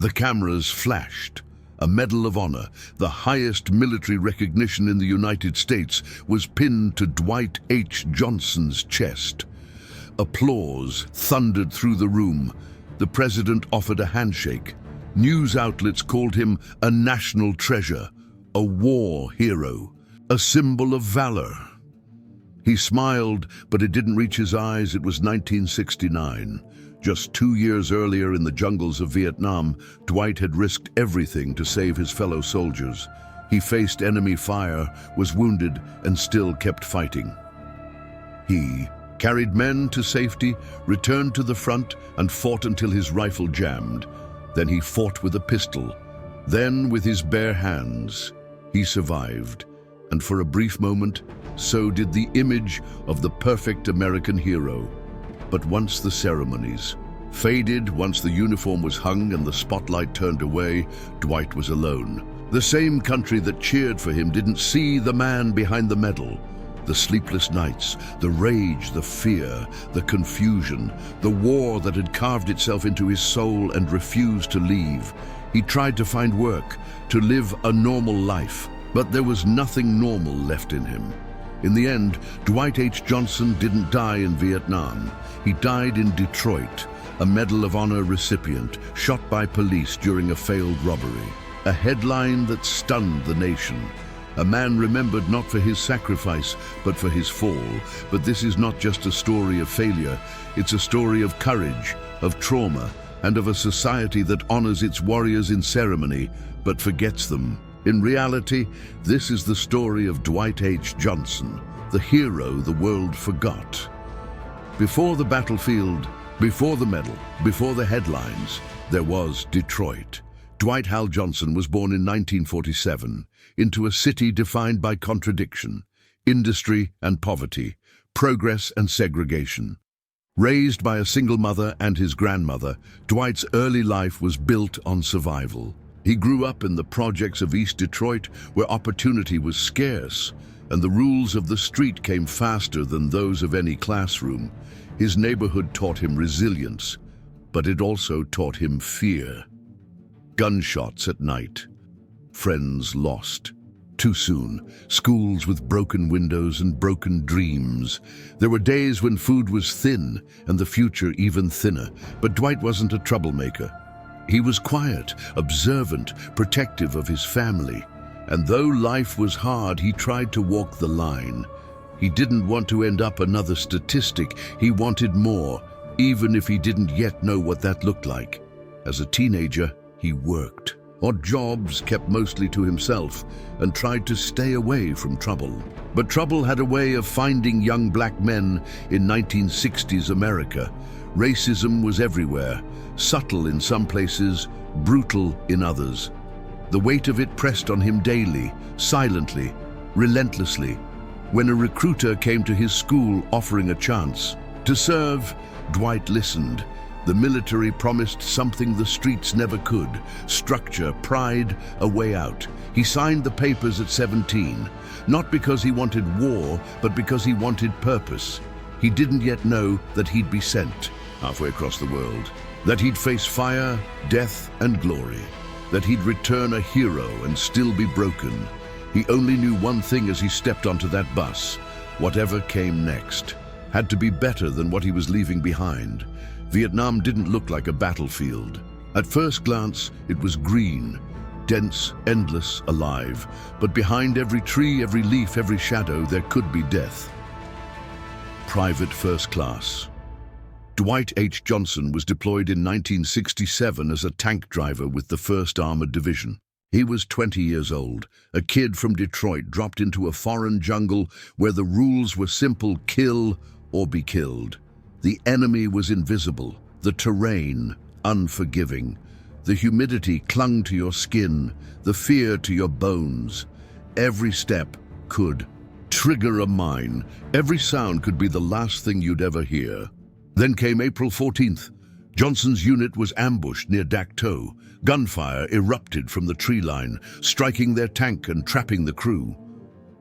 The cameras flashed. A Medal of Honor, the highest military recognition in the United States, was pinned to Dwight H. Johnson's chest. Applause thundered through the room. The president offered a handshake. News outlets called him a national treasure, a war hero, a symbol of valor. He smiled, but it didn't reach his eyes. It was 1969. Just 2 years earlier, in the jungles of Vietnam, Dwight had risked everything to save his fellow soldiers. He faced enemy fire, was wounded, and still kept fighting. He carried men to safety, returned to the front, and fought until his rifle jammed. Then he fought with a pistol. Then, with his bare hands, he survived. And for a brief moment, so did the image of the perfect American hero. But once the ceremonies faded, once the uniform was hung and the spotlight turned away, Dwight was alone. The same country that cheered for him didn't see the man behind the medal. The sleepless nights, the rage, the fear, the confusion, the war that had carved itself into his soul and refused to leave. He tried to find work, to live a normal life, but there was nothing normal left in him. In the end, Dwight H. Johnson didn't die in Vietnam. He died in Detroit, a Medal of Honor recipient, shot by police during a failed robbery. A headline that stunned the nation. A man remembered not for his sacrifice, but for his fall. But this is not just a story of failure. It's a story of courage, of trauma, and of a society that honors its warriors in ceremony, but forgets them. In reality, this is the story of Dwight H. Johnson, the hero the world forgot. Before the battlefield, before the medal, before the headlines, there was Detroit. Dwight Hal Johnson was born in 1947 into a city defined by contradiction, industry and poverty, progress and segregation. Raised by a single mother and his grandmother, Dwight's early life was built on survival. He grew up in the projects of East Detroit, where opportunity was scarce, and the rules of the street came faster than those of any classroom. His neighborhood taught him resilience, but it also taught him fear. Gunshots at night, friends lost too soon, schools with broken windows and broken dreams. There were days when food was thin and the future even thinner, but Dwight wasn't a troublemaker. He was quiet, observant, protective of his family. And though life was hard, he tried to walk the line. He didn't want to end up another statistic. He wanted more, even if he didn't yet know what that looked like. As a teenager, he worked. Odd jobs, kept mostly to himself, and tried to stay away from trouble. But trouble had a way of finding young black men in 1960s America. Racism was everywhere, subtle in some places, brutal in others. The weight of it pressed on him daily, silently, relentlessly. When a recruiter came to his school offering a chance to serve, Dwight listened. The military promised something the streets never could: structure, pride, a way out. He signed the papers at 17, not because he wanted war, but because he wanted purpose. He didn't yet know that he'd be sent halfway across the world, that he'd face fire, death, and glory, that he'd return a hero and still be broken. He only knew one thing as he stepped onto that bus: whatever came next had to be better than what he was leaving behind. Vietnam didn't look like a battlefield. At first glance, it was green, dense, endless, alive. But behind every tree, every leaf, every shadow, there could be death. Private First Class. Dwight H. Johnson was deployed in 1967 as a tank driver with the 1st Armored Division. He was 20 years old, a kid from Detroit dropped into a foreign jungle where the rules were simple: kill or be killed. The enemy was invisible, the terrain unforgiving. The humidity clung to your skin, the fear to your bones. Every step could trigger a mine. Every sound could be the last thing you'd ever hear. Then came April 14th. Johnson's unit was ambushed near Dak To. Gunfire erupted from the tree line, striking their tank and trapping the crew.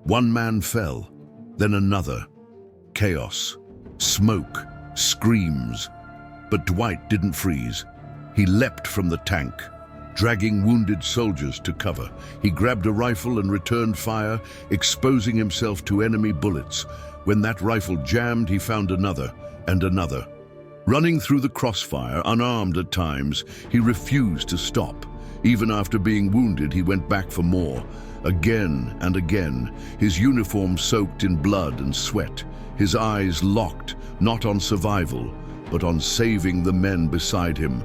One man fell, then another. Chaos, smoke, screams. But Dwight didn't freeze. He leapt from the tank. dragging wounded soldiers to cover. He grabbed a rifle and returned fire, exposing himself to enemy bullets. When that rifle jammed, he found another and another. Running through the crossfire, unarmed at times, he refused to stop. Even after being wounded, he went back for more. Again and again, his uniform soaked in blood and sweat, his eyes locked, not on survival, but on saving the men beside him.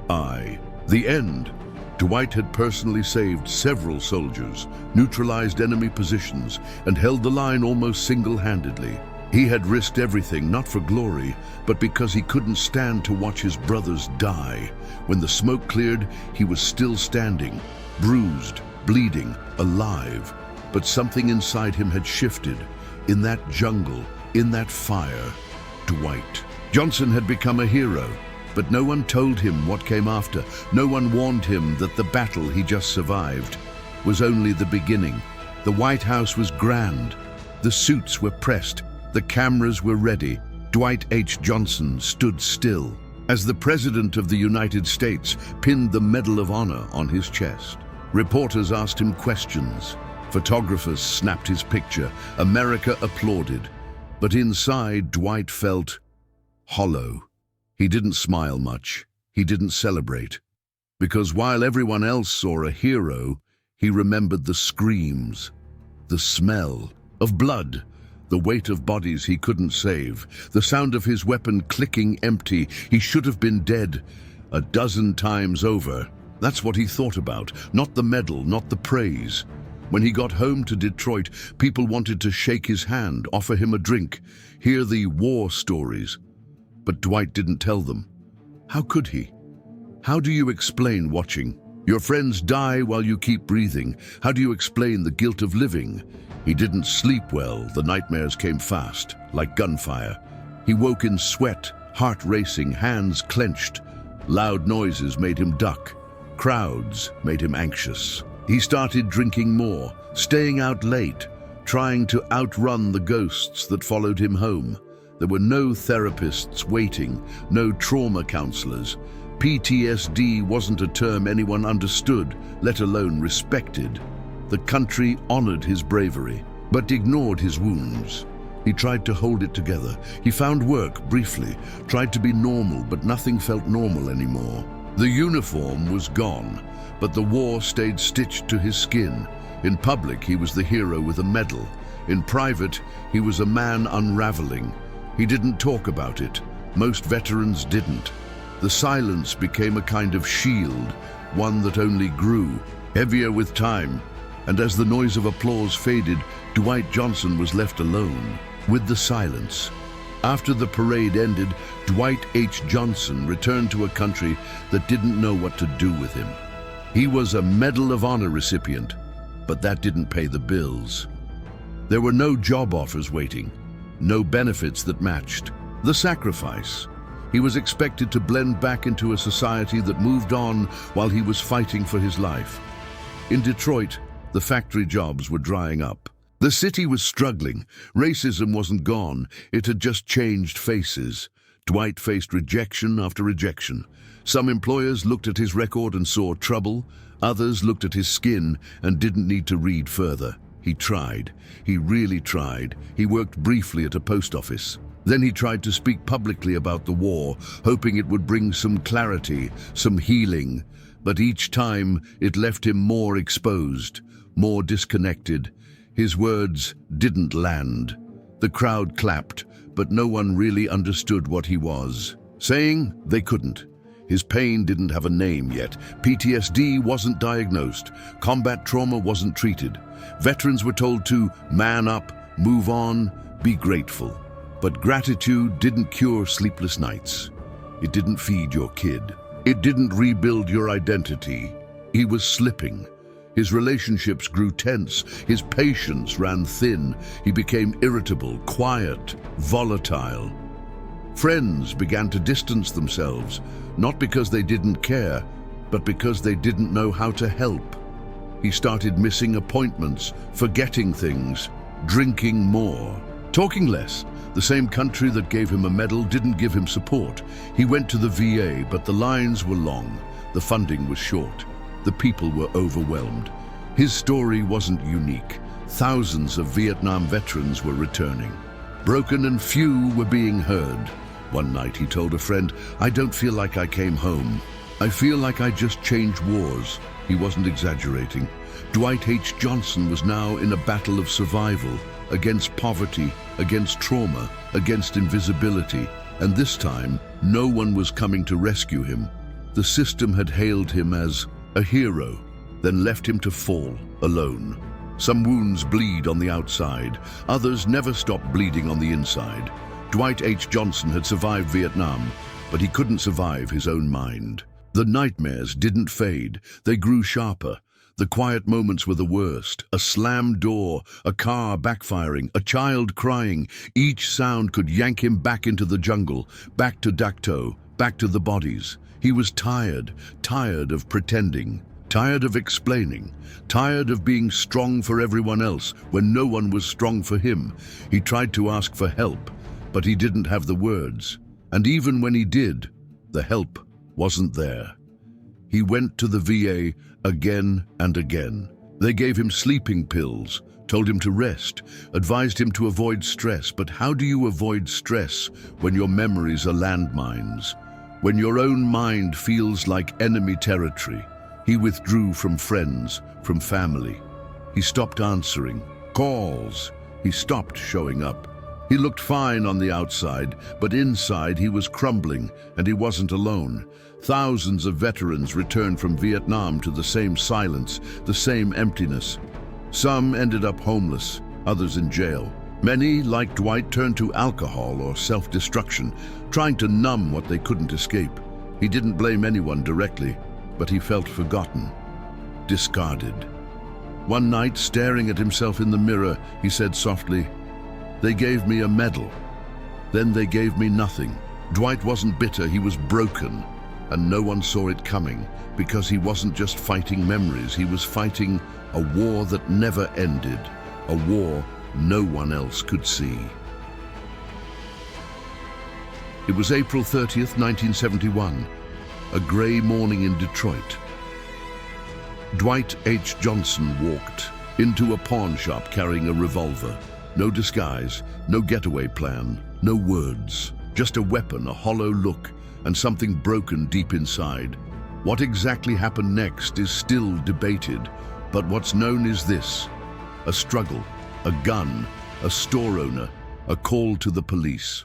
The end. Dwight had personally saved several soldiers, neutralized enemy positions, and held the line almost single-handedly. He had risked everything, not for glory, but because he couldn't stand to watch his brothers die. When the smoke cleared, he was still standing, bruised, bleeding, alive. But something inside him had shifted. In that jungle, in that fire, Dwight Johnson had become a hero. But no one told him what came after. No one warned him that the battle he just survived was only the beginning. The White House was grand. The suits were pressed. The cameras were ready. Dwight H. Johnson stood still as the President of the United States pinned the Medal of Honor on his chest. Reporters asked him questions. Photographers snapped his picture. America applauded. But inside, Dwight felt hollow. He didn't smile much. He didn't celebrate. Because while everyone else saw a hero, he remembered the screams, the smell of blood, the weight of bodies he couldn't save, the sound of his weapon clicking empty. He should have been dead a dozen times over. That's what he thought about, not the medal, not the praise. When he got home to Detroit, people wanted to shake his hand, offer him a drink, hear the war stories. But Dwight didn't tell them. How could he? How do you explain watching your friends die while you keep breathing? How do you explain the guilt of living? He didn't sleep well. The nightmares came fast, like gunfire. He woke in sweat, heart racing, hands clenched. Loud noises made him duck. Crowds made him anxious. He started drinking more, staying out late, trying to outrun the ghosts that followed him home. There were no therapists waiting, no trauma counselors. PTSD wasn't a term anyone understood, let alone respected. The country honored his bravery, but ignored his wounds. He tried to hold it together. He found work briefly, tried to be normal, but nothing felt normal anymore. The uniform was gone, but the war stayed stitched to his skin. In public, he was the hero with a medal. In private, he was a man unraveling. He didn't talk about it. Most veterans didn't. The silence became a kind of shield, one that only grew, heavier with time. And as the noise of applause faded, Dwight Johnson was left alone with the silence. After the parade ended, Dwight H. Johnson returned to a country that didn't know what to do with him. He was a Medal of Honor recipient, but that didn't pay the bills. There were no job offers waiting. No benefits that matched. The sacrifice. He was expected to blend back into a society that moved on while he was fighting for his life. In Detroit, the factory jobs were drying up. The city was struggling. Racism wasn't gone. It had just changed faces. Dwight faced rejection after rejection. Some employers looked at his record and saw trouble. Others looked at his skin and didn't need to read further. He tried. He really tried. He worked briefly at a post office. Then he tried to speak publicly about the war, hoping it would bring some clarity, some healing. But each time, it left him more exposed, more disconnected. His words didn't land. The crowd clapped, but no one really understood what he was saying. They couldn't. His pain didn't have a name yet. PTSD wasn't diagnosed. Combat trauma wasn't treated. Veterans were told to man up, move on, be grateful. But gratitude didn't cure sleepless nights. It didn't feed your kid. It didn't rebuild your identity. He was slipping. His relationships grew tense. His patience ran thin. He became irritable, quiet, volatile. Friends began to distance themselves, not because they didn't care, but because they didn't know how to help. He started missing appointments, forgetting things, drinking more, talking less. The same country that gave him a medal didn't give him support. He went to the VA, but the lines were long. The funding was short. The people were overwhelmed. His story wasn't unique. Thousands of Vietnam veterans were returning. Broken and few were being heard. One night he told a friend, "I don't feel like I came home. I feel like I just changed wars." He wasn't exaggerating. Dwight H. Johnson was now in a battle of survival, against poverty, against trauma, against invisibility. And this time, no one was coming to rescue him. The system had hailed him as a hero, then left him to fall, alone. Some wounds bleed on the outside, others never stop bleeding on the inside. Dwight H. Johnson had survived Vietnam, but he couldn't survive his own mind. The nightmares didn't fade, they grew sharper. The quiet moments were the worst. A slammed door, a car backfiring, a child crying. Each sound could yank him back into the jungle, back to Dak To, back to the bodies. He was tired of pretending. Tired of explaining, tired of being strong for everyone else when no one was strong for him. He tried to ask for help, but he didn't have the words. And even when he did, the help wasn't there. He went to the VA again and again. They gave him sleeping pills, told him to rest, advised him to avoid stress. But how do you avoid stress when your memories are landmines? When your own mind feels like enemy territory? He withdrew from friends, from family. He stopped answering calls. He stopped showing up. He looked fine on the outside, but inside he was crumbling, and he wasn't alone. Thousands of veterans returned from Vietnam to the same silence, the same emptiness. Some ended up homeless, others in jail. Many, like Dwight, turned to alcohol or self-destruction, trying to numb what they couldn't escape. He didn't blame anyone directly, but he felt forgotten, discarded. One night, staring at himself in the mirror, he said softly, "They gave me a medal. Then they gave me nothing." Dwight wasn't bitter, he was broken, and no one saw it coming, because he wasn't just fighting memories, he was fighting a war that never ended, a war no one else could see. It was April 30th, 1971. A grey morning in Detroit. Dwight H. Johnson walked into a pawn shop carrying a revolver. No disguise, no getaway plan, no words. Just a weapon, a hollow look, and something broken deep inside. What exactly happened next is still debated, but what's known is this: a struggle, a gun, a store owner, a call to the police.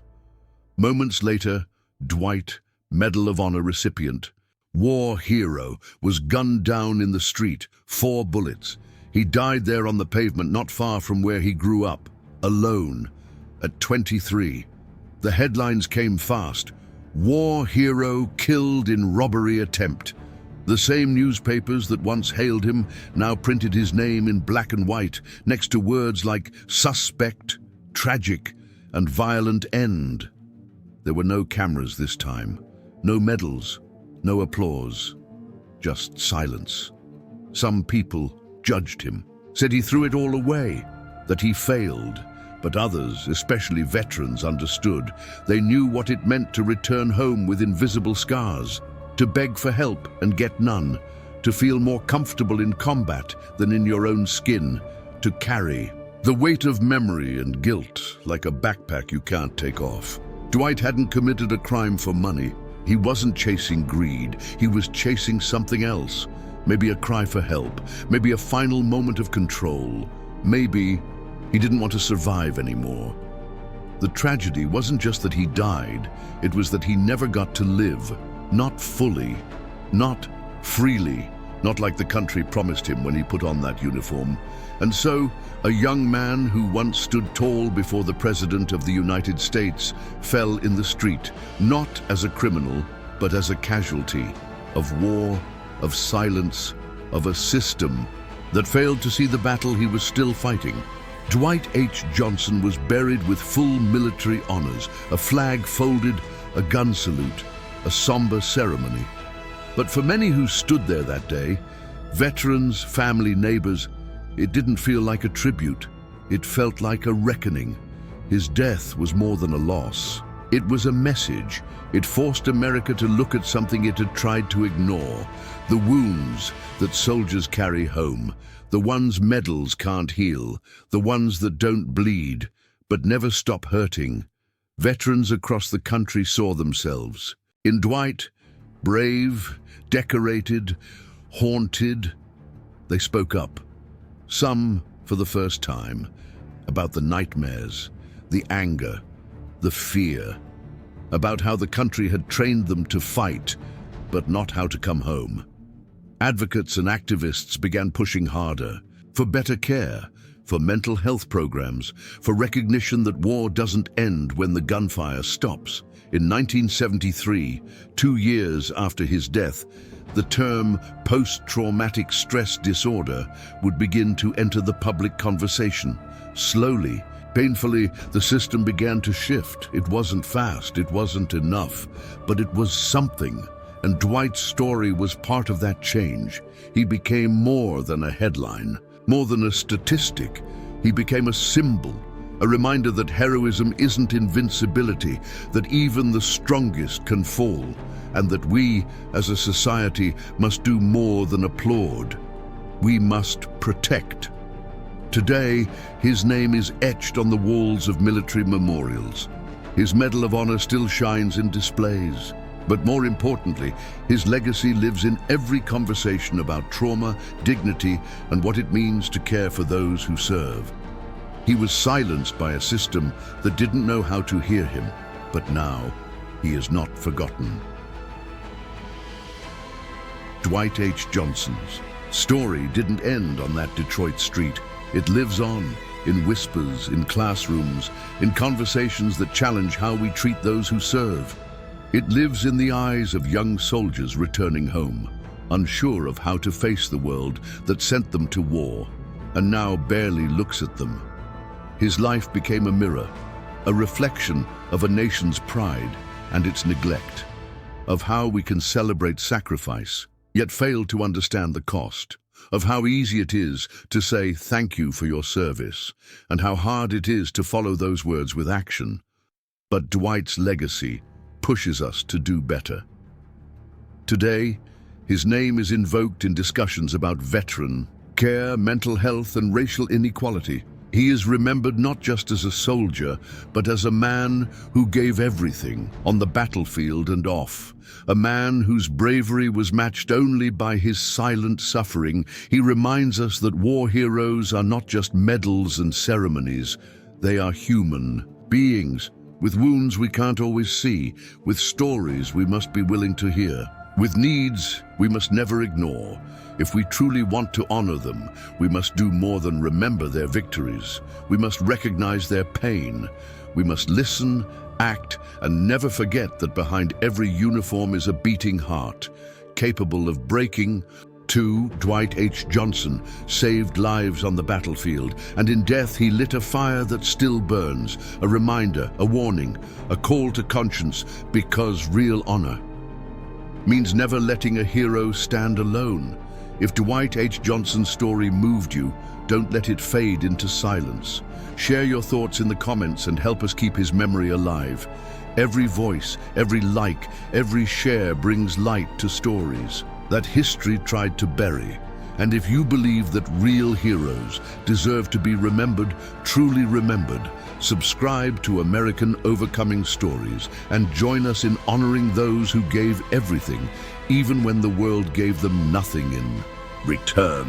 Moments later, Dwight, Medal of Honor recipient, war hero, was gunned down in the street, 4 bullets. He died there on the pavement not far from where he grew up, alone, at 23. The headlines came fast: "War hero killed in robbery attempt." The same newspapers that once hailed him now printed his name in black and white, next to words like suspect, tragic, and violent end. There were no cameras this time. No medals, no applause, just silence. Some people judged him, said he threw it all away, that he failed, but others, especially veterans, understood. They knew what it meant to return home with invisible scars, to beg for help and get none, to feel more comfortable in combat than in your own skin, to carry the weight of memory and guilt like a backpack you can't take off. Dwight hadn't committed a crime for money. He wasn't chasing greed, he was chasing something else. Maybe a cry for help, maybe a final moment of control. Maybe he didn't want to survive anymore. The tragedy wasn't just that he died, it was that he never got to live. Not fully, not freely, not like the country promised him when he put on that uniform. And so, a young man who once stood tall before the President of the United States fell in the street, not as a criminal, but as a casualty of war, of silence, of a system that failed to see the battle he was still fighting. Dwight H. Johnson was buried with full military honors, a flag folded, a gun salute, a somber ceremony. But for many who stood there that day, veterans, family, neighbors, it didn't feel like a tribute. It felt like a reckoning. His death was more than a loss. It was a message. It forced America to look at something it had tried to ignore. The wounds that soldiers carry home, the ones medals can't heal, the ones that don't bleed, but never stop hurting. Veterans across the country saw themselves. In Dwight, brave, decorated, haunted, they spoke up. Some, for the first time, about the nightmares, the anger, the fear, about how the country had trained them to fight, but not how to come home. Advocates and activists began pushing harder, for better care, for mental health programs, for recognition that war doesn't end when the gunfire stops. In 1973, 2 years after his death, the term post-traumatic stress disorder would begin to enter the public conversation. Slowly, painfully, the system began to shift. It wasn't fast, it wasn't enough, but it was something. And Dwight's story was part of that change. He became more than a headline, more than a statistic. He became a symbol, a reminder that heroism isn't invincibility, that even the strongest can fall, and that we, as a society, must do more than applaud. We must protect. Today, his name is etched on the walls of military memorials. His Medal of Honor still shines in displays. But more importantly, his legacy lives in every conversation about trauma, dignity, and what it means to care for those who serve. He was silenced by a system that didn't know how to hear him, but now he is not forgotten. Dwight H. Johnson's story didn't end on that Detroit street. It lives on, in whispers, in classrooms, in conversations that challenge how we treat those who serve. It lives in the eyes of young soldiers returning home, unsure of how to face the world that sent them to war, and now barely looks at them. His life became a mirror, a reflection of a nation's pride and its neglect, of how we can celebrate sacrifice, yet fail to understand the cost, of how easy it is to say thank you for your service, and how hard it is to follow those words with action. But Dwight's legacy pushes us to do better. Today, his name is invoked in discussions about veteran care, mental health, and racial inequality. He is remembered not just as a soldier, but as a man who gave everything on the battlefield and off. A man whose bravery was matched only by his silent suffering. He reminds us that war heroes are not just medals and ceremonies. They are human beings, with wounds we can't always see, with stories we must be willing to hear, with needs we must never ignore. If we truly want to honor them, we must do more than remember their victories. We must recognize their pain. We must listen, act, and never forget that behind every uniform is a beating heart, capable of breaking. Dwight H. Johnson saved lives on the battlefield, and in death he lit a fire that still burns, a reminder, a warning, a call to conscience, because real honor means never letting a hero stand alone. If Dwight H. Johnson's story moved you, don't let it fade into silence. Share your thoughts in the comments and help us keep his memory alive. Every voice, every like, every share brings light to stories that history tried to bury. And if you believe that real heroes deserve to be remembered, truly remembered, subscribe to American Overcoming Stories and join us in honoring those who gave everything, even when the world gave them nothing in return.